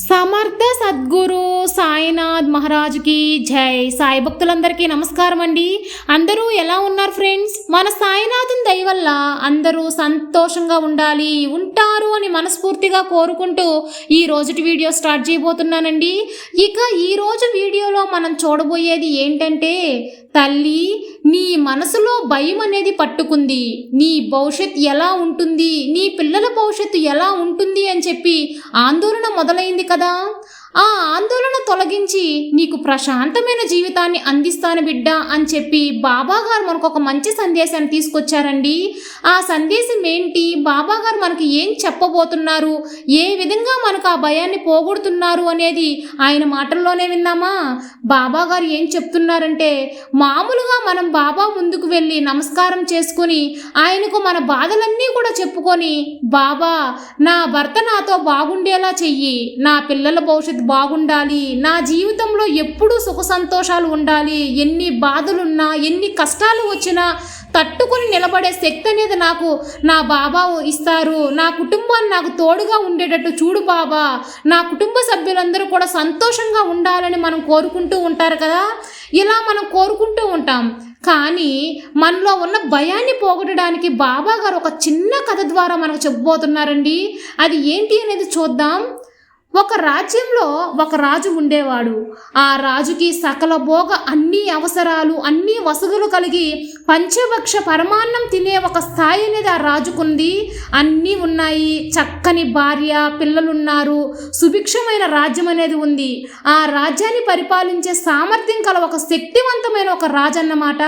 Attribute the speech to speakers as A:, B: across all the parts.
A: సమర్థ సద్గురు సాయినాథ్ మహారాజుకి జై. సాయి భక్తులందరికీ నమస్కారం అండి. అందరూ ఎలా ఉన్నారు ఫ్రెండ్స్? మన సాయినాథుని దయ వల్ల అందరూ సంతోషంగా ఉంటారు అని మనస్ఫూర్తిగా కోరుకుంటూ ఈ రోజుటి వీడియో స్టార్ట్ చేయబోతున్నానండి. ఇక ఈ రోజు వీడియోలో మనం చూడబోయేది ఏంటంటే, తల్లి నీ మనసులో భయం అనేది పట్టుకుంది, నీ భవిష్యత్తు ఎలా ఉంటుంది, నీ పిల్లల భవిష్యత్తు ఎలా ఉంటుంది అని చెప్పి ఆందోళన మొదలైంది కదా. ఆ ఆందోళన తొలగించి నీకు ప్రశాంతమైన జీవితాన్ని అందిస్తాను బిడ్డ అని చెప్పి బాబా గారు మనకు ఒక మంచి సందేశాన్ని తీసుకొచ్చారండి. ఆ సందేశం ఏంటి, బాబా గారు మనకి ఏం చెప్పబోతున్నారు, ఏ విధంగా మనకు ఆ భయాన్ని పోగొడుతున్నారు అనేది ఆయన మాటల్లోనే విందామా. బాబా గారు ఏం చెప్తున్నారంటే, మామూలుగా మనం బాబా ముందుకు వెళ్ళి నమస్కారం చేసుకుని ఆయనకు మన బాధలన్నీ కూడా చెప్పుకొని, బాబా నా భర్త నాతో బాగుండేలా చెయ్యి, నా పిల్లల భవిష్యత్తు బాగుండాలి, నా జీవితంలో ఎప్పుడూ సుఖ సంతోషాలు ఉండాలి, ఎన్ని బాధలున్నా ఎన్ని కష్టాలు వచ్చినా తట్టుకొని నిలబడే శక్తి అనేది నాకు నా బాబా ఇస్తారు, నా కుటుంబాన్ని నాకు తోడుగా ఉండేటట్టు చూడు బాబా, నా కుటుంబ సభ్యులందరూ కూడా సంతోషంగా ఉండాలని మనం కోరుకుంటూ ఉంటారు కదా. ఇలా మనం కోరుకుంటూ ఉంటాం, కానీ మనలో ఉన్న భయాన్ని పోగొట్టడానికి బాబా గారు ఒక చిన్న కథ ద్వారా మనకు చెప్పబోతున్నారండి. అది ఏంటి అనేది చూద్దాం. ఒక రాజ్యంలో ఒక రాజు ఉండేవాడు. ఆ రాజుకి సకల భోగ అన్ని అవసరాలు అన్ని వసతులు కలిగి పంచభక్ష పరమాన్నం తినే ఒక స్థాయి అనేది ఆ రాజుకుంది. అన్నీ ఉన్నాయి, చక్కని భార్య పిల్లలున్నారు, సుభిక్షమైన రాజ్యం అనేది ఉంది. ఆ రాజ్యాన్ని పరిపాలించే సామర్థ్యం కల ఒక శక్తివంతమైన ఒక రాజు అన్నమాట.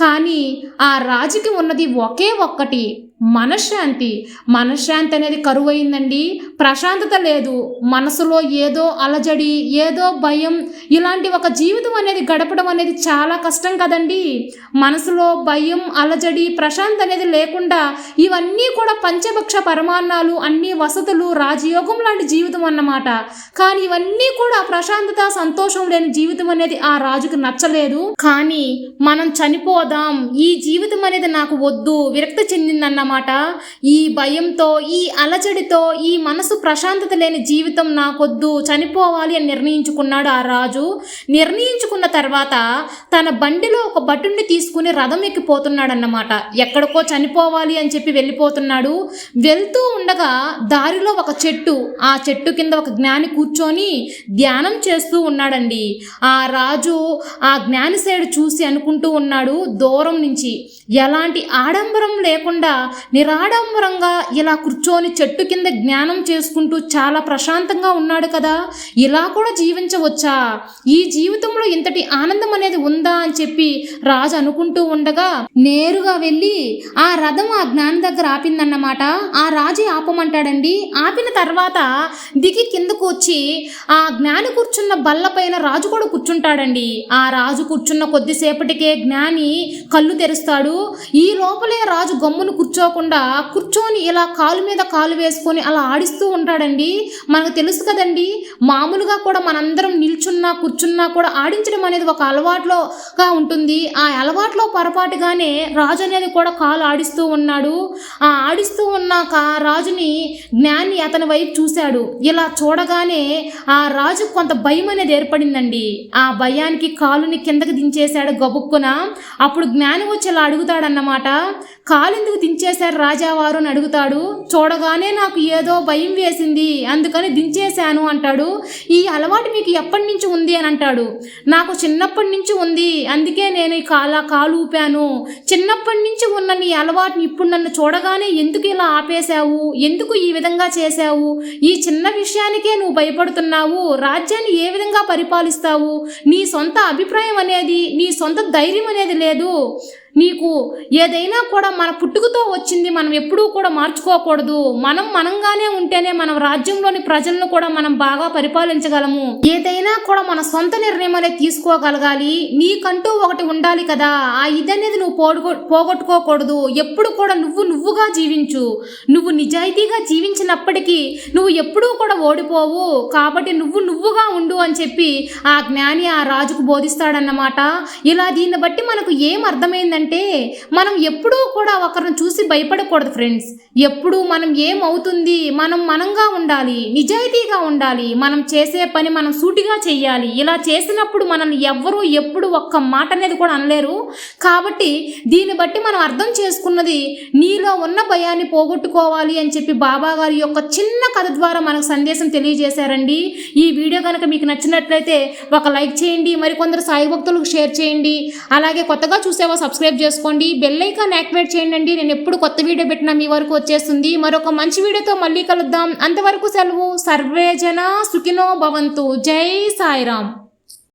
A: కానీ ఆ రాజుకి ఉన్నది ఒకే ఒక్కటి, మనశ్శాంతి. మనశ్శాంతి అనేది కరువైందండి. ప్రశాంతత లేదు, మనసులో ఏదో అలజడి, ఏదో భయం. ఇలాంటి ఒక జీవితం అనేది గడపడం అనేది చాలా కష్టం కదండి. మనసులో భయం, అలజడి, ప్రశాంతత అనేది లేకుండా ఇవన్నీ కూడా పంచభక్ష పరమాన్నాలు, అన్ని వసతులు, రాజయోగం లాంటి జీవితం అన్నమాట. కానీ ఇవన్నీ కూడా ప్రశాంతత, సంతోషం లేని జీవితం అనేది ఆ రాజుకు నచ్చలేదు. కానీ మనం చనిపోదాం, ఈ జీవితం అనేది నాకు వద్దు, విరక్తి చెందిందన్నమాట. ఈ భయంతో, ఈ అలజడితో, ఈ మనసు ప్రశాంతత లేని జీవితం నాకొద్దు, చనిపోవాలి అని నిర్ణయించుకున్నాడు ఆ రాజు. నిర్ణయించుకున్న తర్వాత తన బండిలో ఒక భటుణ్ణి తీసుకుని రథం ఎక్కిపోతున్నాడు అన్నమాట. ఎక్కడికో చనిపోవాలి అని చెప్పి వెళ్ళిపోతున్నాడు. వెళ్తూ ఉండగా దారిలో ఒక చెట్టు, ఆ చెట్టు కింద ఒక జ్ఞాని కూర్చొని ధ్యానం చేస్తూ ఉన్నాడండి. ఆ రాజు ఆ జ్ఞాని సైడ్ చూసి అనుకుంటూ ఉన్నాడు దూరం నుంచి, ఎలాంటి ఆడంబరం లేకుండా నిరాడంబరంగా ఇలా కూర్చొని చెట్టు కింద జ్ఞానం చేసుకుంటూ చాలా ప్రశాంతంగా ఉన్నాడు కదా, ఇలా కూడా జీవించవచ్చా, ఈ జీవితంలో ఇంతటి ఆనందం అనేది ఉందా అని చెప్పి రాజు అనుకుంటూ ఉండగా నేరుగా వెళ్ళి ఆ రథం ఆ జ్ఞాని దగ్గర ఆపిందన్నమాట. ఆ రాజు ఆపమంటాడండి. ఆపిన తర్వాత దిగి కిందకు వచ్చి ఆ జ్ఞాని కూర్చున్న బల్ల పైన రాజు కూడా కూర్చుంటాడండి. ఆ రాజు కూర్చున్న కొద్దిసేపటికే జ్ఞాని కళ్ళు తెరుస్తాడు. ఈ లోపలే రాజు గమ్మును కూర్చొని ఇలా కాలు మీద కాలు వేసుకొని అలా ఆడిస్తూ ఉంటాడండి. మనకు తెలుసు కదండి, మామూలుగా కూడా మనందరం నిల్చున్నా కూర్చున్నా కూడా ఆడించడం అనేది ఒక అలవాట్లోగా ఉంటుంది. ఆ అలవాట్లో పొరపాటుగానే రాజు అనేది కూడా కాలు ఆడిస్తూ ఉన్నాడు. ఆ ఆడిస్తూ ఉన్నాక రాజుని జ్ఞాని అతని వైపు చూశాడు. ఇలా చూడగానే ఆ రాజు కొంత భయం అనేది ఏర్పడిందండి. ఆ భయానికి కాలుని కిందకి దించేశాడు గబుక్కున. అప్పుడు జ్ఞాని వచ్చి ఇలా అడుగుతాడన్నమాట, కాలు ఎందుకు దించేశారు రాజావారు అని అడుగుతాడు. చూడగానే నాకు ఏదో భయం వేసింది, అందుకని దించేశాను అంటాడు. ఈ అలవాటు మీకు ఎప్పటి నుంచి ఉంది అని అంటాడు. నాకు చిన్నప్పటి నుంచి ఉంది, అందుకే నేను ఈ కాలు ఊపాను. చిన్నప్పటి నుంచి ఉన్న నీ అలవాటుని ఇప్పుడు నన్ను చూడగానే ఎందుకు ఇలా ఆపేశావు, ఎందుకు ఈ విధంగా చేశావు, ఈ చిన్న విషయానికే నువ్వు భయపడుతున్నావు, రాజ్యాన్ని ఏ విధంగా పరిపాలిస్తావు, నీ సొంత అభిప్రాయం అనేది, నీ సొంత ధైర్యం అనేది లేదు, నీకు ఏదైనా కూడా మన పుట్టుకతో వచ్చింది, మనం ఎప్పుడూ కూడా మార్చుకోకూడదు, మనంగానే ఉంటేనే మనం రాజ్యంలోని ప్రజలను కూడా మనం బాగా పరిపాలించగలము, ఏదైనా కూడా మన సొంత నిర్ణయం అనేది తీసుకోగలగాలి, నీకంటూ ఒకటి ఉండాలి కదా, ఆ ఇదనేది నువ్వు పోగొట్టుకోకూడదు, ఎప్పుడు కూడా నువ్వుగా జీవించు, నువ్వు నిజాయితీగా జీవించినప్పటికీ నువ్వు ఎప్పుడూ కూడా ఓడిపోవు, కాబట్టి నువ్వుగా ఉండు అని చెప్పి ఆ జ్ఞాని ఆ రాజుకు బోధిస్తాడన్నమాట. ఇలా దీన్ని బట్టి మనకు ఏం అర్థమైందంటే, ఏంటంటే మనం ఎప్పుడూ కూడా ఒకరిని చూసి భయపడకూడదు ఫ్రెండ్స్. ఎప్పుడు మనం ఏమవుతుంది, మనంగా ఉండాలి, నిజాయితీగా ఉండాలి, మనం చేసే పని మనం సూటిగా చెయ్యాలి. ఇలా చేసినప్పుడు మనల్ని ఎవ్వరూ ఎప్పుడు ఒక్క మాట అనేది కూడా అనలేరు. కాబట్టి దీన్ని బట్టి మనం అర్థం చేసుకున్నది, నీలో ఉన్న భయాన్ని పోగొట్టుకోవాలి అని చెప్పి బాబా గారి యొక్క చిన్న కథ ద్వారా మనకు సందేశం తెలియజేశారండి. ఈ వీడియో కనుక మీకు నచ్చినట్లయితే ఒక లైక్ చేయండి, మరి కొందరు సాయి భక్తులకు షేర్ చేయండి. అలాగే కొత్తగా చూసేవో సబ్స్క్రైబ్ చేసుకోండి, బెల్ ఐకాన్ యాక్టివేట్ చేయండి. నేను ఎప్పుడు కొత్త వీడియో పెట్టినా మీ వరకు వచ్చేస్తుంది. మరొక మంచి వీడియోతో మళ్ళీ కలుద్దాం. అంతవరకు సెలవు. సర్వే జన సుఖినో భవంతు. జై సాయిరామ్.